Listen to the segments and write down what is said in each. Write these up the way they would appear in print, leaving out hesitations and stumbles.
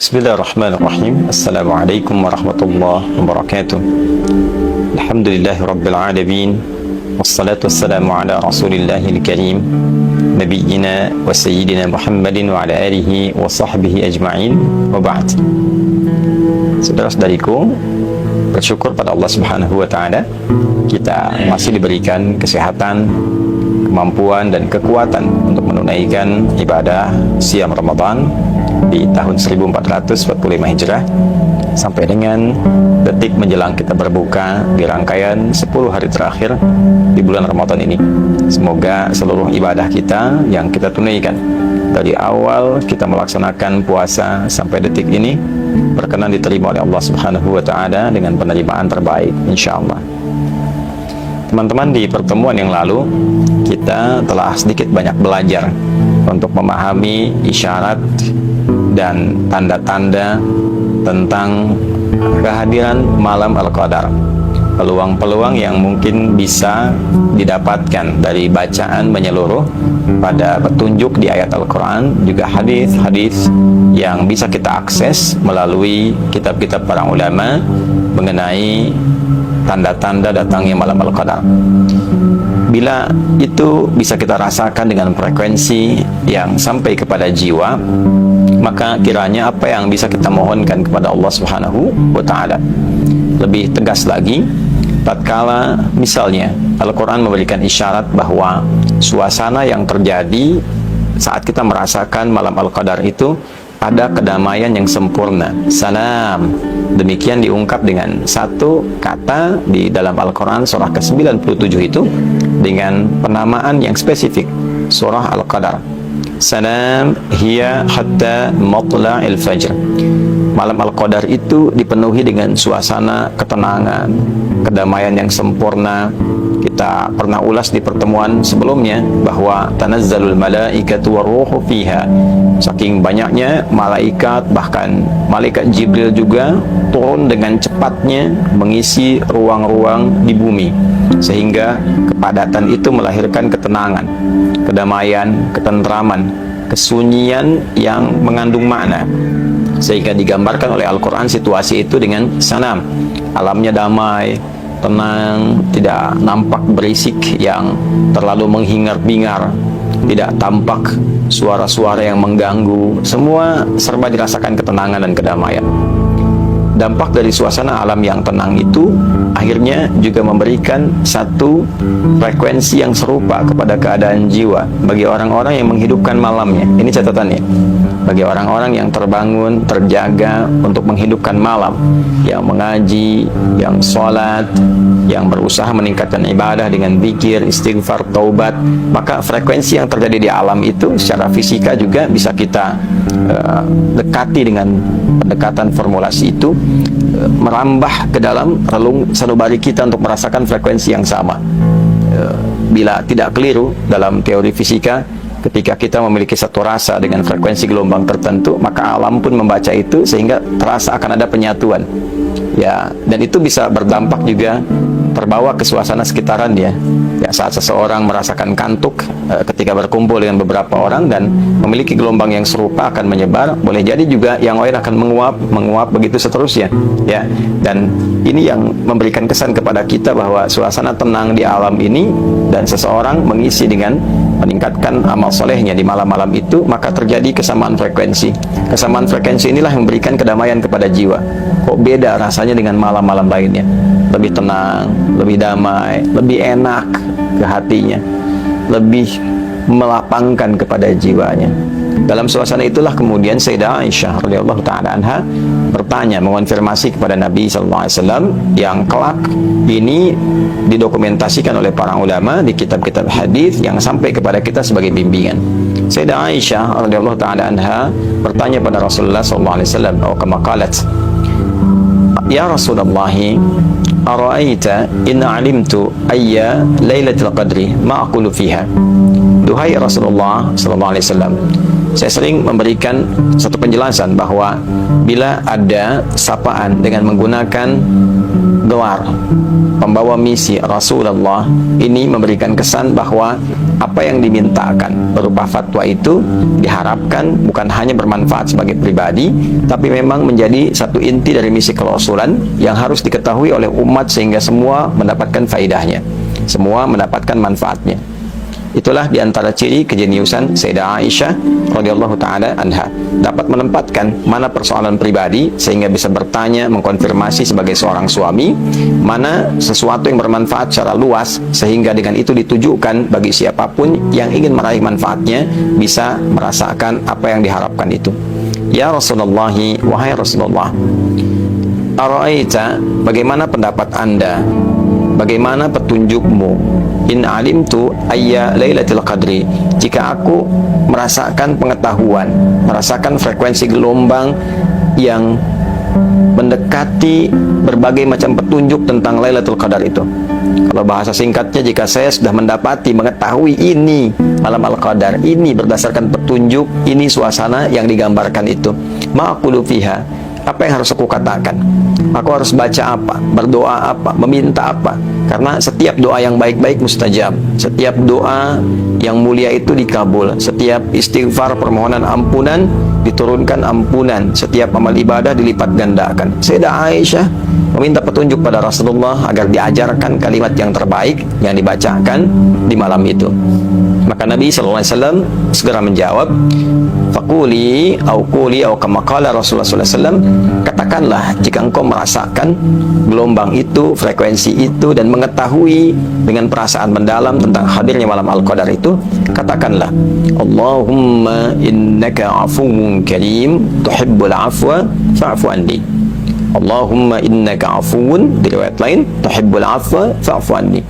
Bismillahirrahmanirrahim. Assalamualaikum warahmatullahi wabarakatuh. Alhamdulillahi rabbil alamin. Wassalatu wassalamu ala rasulillahil karim nabiyyina wa sayyidina Muhammadin wa ala alihi wa sahbihi ajma'in wa ba'd. Saudara-saudariku, bersyukur pada Allah Subhanahu wa ta'ala kita masih diberikan kesehatan, kemampuan dan kekuatan untuk menunaikan ibadah siam Ramadan di tahun 1445 Hijrah sampai dengan detik menjelang kita berbuka di rangkaian 10 hari terakhir di bulan Ramadan ini. Semoga seluruh ibadah kita yang kita tunaikan dari awal kita melaksanakan puasa sampai detik ini berkenan diterima oleh Allah Subhanahu wa ta'ala dengan penerimaan terbaik insyaallah. Teman-teman, di pertemuan yang lalu kita telah sedikit banyak belajar untuk memahami isyarat dan tanda-tanda tentang kehadiran malam Al-Qadar, peluang-peluang yang mungkin bisa didapatkan dari bacaan menyeluruh pada petunjuk di ayat Al-Quran, juga hadis-hadis yang bisa kita akses melalui kitab-kitab para ulama mengenai tanda-tanda datangnya malam Al-Qadar. Bila itu bisa kita rasakan dengan frekuensi yang sampai kepada jiwa, maka kiranya apa yang bisa kita mohonkan kepada Allah Subhanahu wa ta'ala. Lebih tegas lagi, tatkala misalnya Al-Quran memberikan isyarat bahwa suasana yang terjadi saat kita merasakan malam Al-Qadar itu ada kedamaian yang sempurna, salam. Demikian diungkap dengan satu kata di dalam Al-Quran surah ke-97 itu dengan penamaan yang spesifik, surah Al-Qadar. Salam hiya hatta matla'il fajr. Malam Al-Qadar itu dipenuhi dengan suasana ketenangan, kedamaian yang sempurna. Kita pernah ulas di pertemuan sebelumnya bahwa tanazzalul malaikatu waruhu fiha. Saking banyaknya malaikat, bahkan malaikat Jibril juga turun dengan cepatnya mengisi ruang-ruang di bumi, sehingga kepadatan itu melahirkan ketenangan, kedamaian, ketentraman, kesunyian yang mengandung makna, sehingga digambarkan oleh Al-Quran situasi itu dengan sanam, alamnya damai, tenang, tidak nampak berisik yang terlalu menghingar-bingar, tidak tampak suara-suara yang mengganggu, semua serba dirasakan ketenangan dan kedamaian. Dampak dari suasana alam yang tenang itu akhirnya juga memberikan satu frekuensi yang serupa kepada keadaan jiwa bagi orang-orang yang menghidupkan malamnya. Ini catatannya, bagi orang-orang yang terbangun, terjaga untuk menghidupkan malam, yang mengaji, yang sholat, yang berusaha meningkatkan ibadah dengan zikir, istighfar, taubat, maka frekuensi yang terjadi di alam itu secara fisika juga bisa kita dekati dengan pendekatan formulasi itu, merambah ke dalam relung sanubari kita untuk merasakan frekuensi yang sama. Bila tidak keliru dalam teori fisika, ketika kita memiliki satu rasa dengan frekuensi gelombang tertentu, maka alam pun membaca itu sehingga terasa akan ada penyatuan. Ya, dan itu bisa berdampak juga terbawa ke suasana sekitaran dia. Ya, saat seseorang merasakan kantuk ketika berkumpul dengan beberapa orang dan memiliki gelombang yang serupa akan menyebar, boleh jadi juga yang lain akan menguap begitu seterusnya. Ya, dan ini yang memberikan kesan kepada kita bahwa suasana tenang di alam ini dan seseorang mengisi dengan meningkatkan amal solehnya di malam-malam itu, maka terjadi kesamaan frekuensi. Kesamaan frekuensi inilah yang memberikan kedamaian kepada jiwa. Kok beda rasanya dengan malam-malam lainnya? Lebih tenang, lebih damai, lebih enak ke hatinya, lebih melapangkan kepada jiwanya. Dalam suasana itulah kemudian Sayyidah Aisyah radhiyallahu ta'ala anha bertanya, mengonfirmasi kepada Nabi sallallahu alaihi wasallam yang kelak ini didokumentasikan oleh para ulama di kitab-kitab hadis yang sampai kepada kita sebagai bimbingan. Sayyidah Aisyah radhiyallahu ta'ala anha bertanya pada Rasulullah sallallahu alaihi wasallam, atau kama qalat, ya Rasulullah, ara'aita in alimtu ayya lailatul qadri ma aqulu fiha. Duhai Rasulullah sallallahu alaihi wasallam, saya sering memberikan satu penjelasan bahwa bila ada sapaan dengan menggunakan doar, pembawa misi Rasulullah ini memberikan kesan bahwa apa yang dimintakan berupa fatwa itu diharapkan bukan hanya bermanfaat sebagai pribadi, tapi memang menjadi satu inti dari misi kerasulan yang harus diketahui oleh umat sehingga semua mendapatkan faedahnya, semua mendapatkan manfaatnya. Itulah diantara ciri kejeniusan Sayyidah Aisyah radhiyallahu taala anha, dapat menempatkan mana persoalan pribadi sehingga bisa bertanya, mengkonfirmasi sebagai seorang suami, mana sesuatu yang bermanfaat secara luas sehingga dengan itu ditujukan bagi siapapun yang ingin meraih manfaatnya bisa merasakan apa yang diharapkan itu. Ya Rasulullah, wahai Rasulullah, ara'aita, bagaimana pendapat Anda, bagaimana petunjukmu, in alimtu ayya lailatul qadri, jika aku merasakan pengetahuan, merasakan frekuensi gelombang yang mendekati berbagai macam petunjuk tentang Lailatul Qadar itu. Kalau bahasa singkatnya, jika saya sudah mendapati, mengetahui ini malam Al-Qadar, ini berdasarkan petunjuk, ini suasana yang digambarkan itu, ma'aqulu fiha, apa yang harus aku katakan? Aku harus baca apa? Berdoa apa? Meminta apa? Karena setiap doa yang baik-baik mustajab, setiap doa yang mulia itu dikabul, setiap istighfar permohonan ampunan diturunkan ampunan, setiap amal ibadah dilipat gandakan. Sayyidah Aisyah meminta petunjuk pada Rasulullah agar diajarkan kalimat yang terbaik yang dibacakan di malam itu. Maka Nabi SAW segera menjawab, faquli au quli au kama qala Rasulullah SAW, katakanlah jika engkau merasakan gelombang itu, frekuensi itu, dan mengetahui dengan perasaan mendalam tentang hadirnya malam Al-Qadar itu, katakanlah, Allahumma innaka afuwun karim tuhibbul afwa fa'fu anni. Allahumma innaka afuwun, di riwayat lain, tuhibbul afwa fa'fu anni.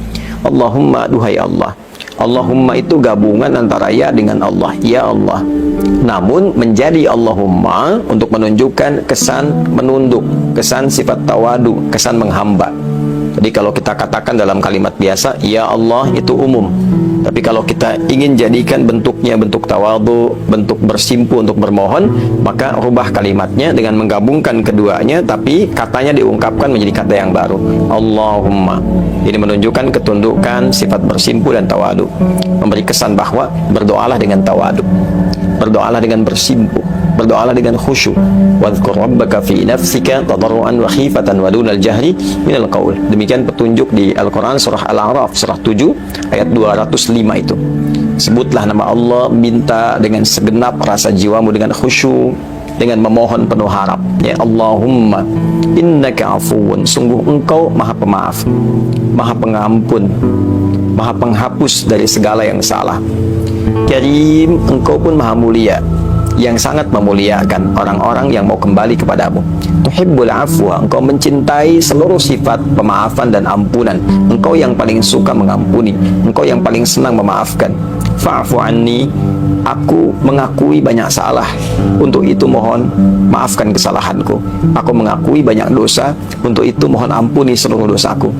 Allahumma, duhai Allah. Allahumma itu gabungan antara ya dengan Allah, ya Allah, namun menjadi Allahumma untuk menunjukkan kesan menunduk, kesan sifat tawadu, kesan menghamba. Jadi kalau kita katakan dalam kalimat biasa ya Allah itu umum, tapi kalau kita ingin jadikan bentuknya bentuk tawadu, bentuk bersimpu untuk bermohon, maka rubah kalimatnya dengan menggabungkan keduanya, tapi katanya diungkapkan menjadi kata yang baru, Allahumma. Ini menunjukkan ketundukan, sifat bersimpu dan tawadu, memberi kesan bahwa berdoalah dengan tawadu, berdoalah dengan bersimpu, berdoalah dengan khusyuk. Wadhkur rabbaka fi nafsika tadarruan wa khifatan wa dunal jahri minal qaul. Demikian petunjuk di Al-Quran surah Al-A'raf surah 7 ayat 205 itu. Sebutlah nama Allah, minta dengan segenap rasa jiwamu dengan khusyuk, dengan memohon penuh harap. Ya Allahumma innaka afuwun, sungguh engkau maha pemaaf, maha pengampun, maha penghapus dari segala yang salah. Karim, engkau pun maha mulia, yang sangat memuliakan orang-orang yang mau kembali kepadamu. Tuhibbul afwa, engkau mencintai seluruh sifat pemaafan dan ampunan. Engkau yang paling suka mengampuni, engkau yang paling senang memaafkan. Fa'fu anni, aku mengakui banyak salah, untuk itu mohon maafkan kesalahanku. Aku mengakui banyak dosa, untuk itu mohon ampuni seluruh dosaku.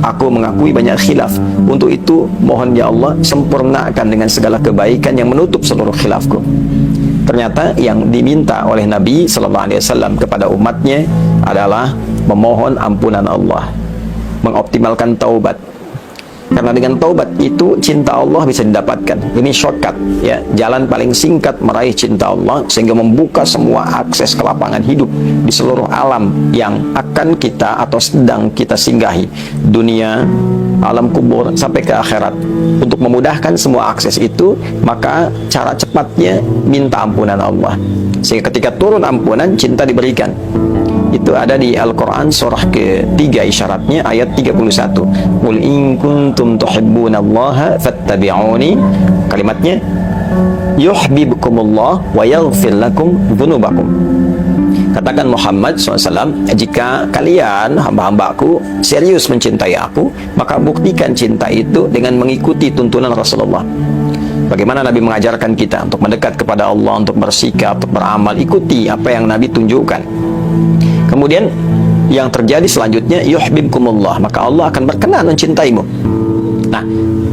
Aku mengakui banyak khilaf, untuk itu mohon ya Allah sempurnakan dengan segala kebaikan yang menutup seluruh khilafku. Ternyata yang diminta oleh Nabi SAW kepada umatnya adalah memohon ampunan Allah, mengoptimalkan taubat. Karena dengan taubat itu cinta Allah bisa didapatkan. Ini shortcut, ya, jalan paling singkat meraih cinta Allah, sehingga membuka semua akses ke lapangan hidup di seluruh alam yang akan kita atau sedang kita singgahi, dunia, alam kubur, sampai ke akhirat. Untuk memudahkan semua akses itu, maka cara cepatnya minta ampunan Allah, sehingga ketika turun ampunan, cinta diberikan. Itu ada di Al-Quran surah ke-3 isyaratnya ayat 31. Qul in kuntum tuhibbunallaha fattabi'uni, kalimatnya yuhibbukumullah wa yaghfir lakum dzunubakum. Katakan Muhammad SAW, jika kalian hamba-hambaku serius mencintai aku, maka buktikan cinta itu dengan mengikuti tuntunan Rasulullah. Bagaimana Nabi mengajarkan kita untuk mendekat kepada Allah, untuk bersikap, untuk beramal, ikuti apa yang Nabi tunjukkan. Kemudian yang terjadi selanjutnya, yuhibbukumullah, maka Allah akan berkenan mencintaimu. Nah,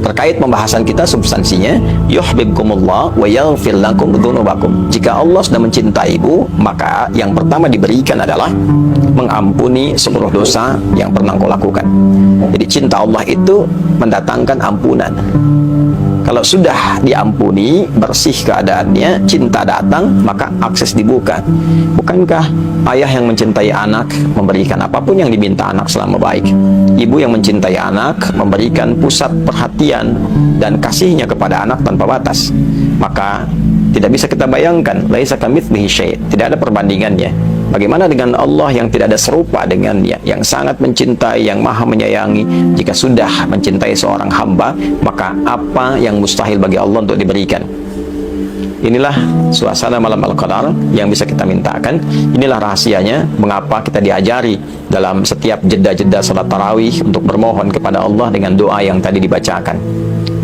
terkait pembahasan kita substansinya, yuhibbukumullah wa yaghfir lakum dzunubakum. Jika Allah sudah mencintaimu, maka yang pertama diberikan adalah mengampuni seluruh dosa yang pernah kau lakukan. Jadi cinta Allah itu mendatangkan ampunan. Kalau sudah diampuni, bersih keadaannya, cinta datang, maka akses dibuka. Bukankah ayah yang mencintai anak memberikan apapun yang diminta anak selama baik? Ibu yang mencintai anak memberikan pusat perhatian dan kasihnya kepada anak tanpa batas. Maka tidak bisa kita bayangkan, laisa kamitslihi syai', tidak ada perbandingannya. Bagaimana dengan Allah yang tidak ada serupa dengannya, yang sangat mencintai, yang maha menyayangi? Jika sudah mencintai seorang hamba, maka apa yang mustahil bagi Allah untuk diberikan? Inilah suasana malam Al-Qadar yang bisa kita mintakan. Inilah rahasianya mengapa kita diajari dalam setiap jeda-jeda salat tarawih untuk bermohon kepada Allah dengan doa yang tadi dibacakan.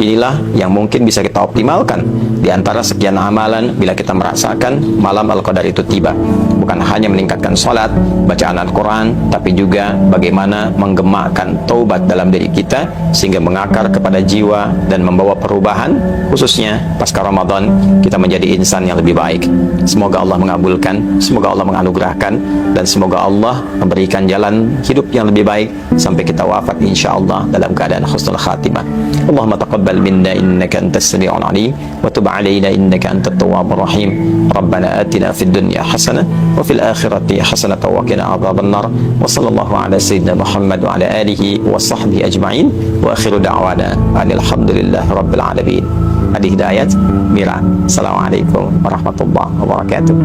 Inilah yang mungkin bisa kita optimalkan di antara sekian amalan bila kita merasakan malam Al-Qadar itu tiba. Bukan hanya meningkatkan salat, bacaan Al-Quran, tapi juga bagaimana menggemakkan taubat dalam diri kita sehingga mengakar kepada jiwa dan membawa perubahan, khususnya pasca Ramadan kita menjadi insan yang lebih baik. Semoga Allah mengabulkan, semoga Allah menganugerahkan, dan semoga Allah memberikan jalan hidup yang lebih baik sampai kita wafat insyaallah dalam keadaan husnul khatimah. Allahumma taqabbal minna innaka antas sami'ul alim wa tub alaina innaka antat tawwabur rahim. Rabbana atina fid dunya hasanah wa fil akhirati hasanah wa qina adzaban nar. Wa sallallahu ala sayyidina Muhammad wa ala alihi wa sahbihi ajma'in. Wa akhiru da'wana alhamdulillahi rabbil alamin. Adi Hidayat Mira. Assalamualaikum warahmatullahi wabarakatuh.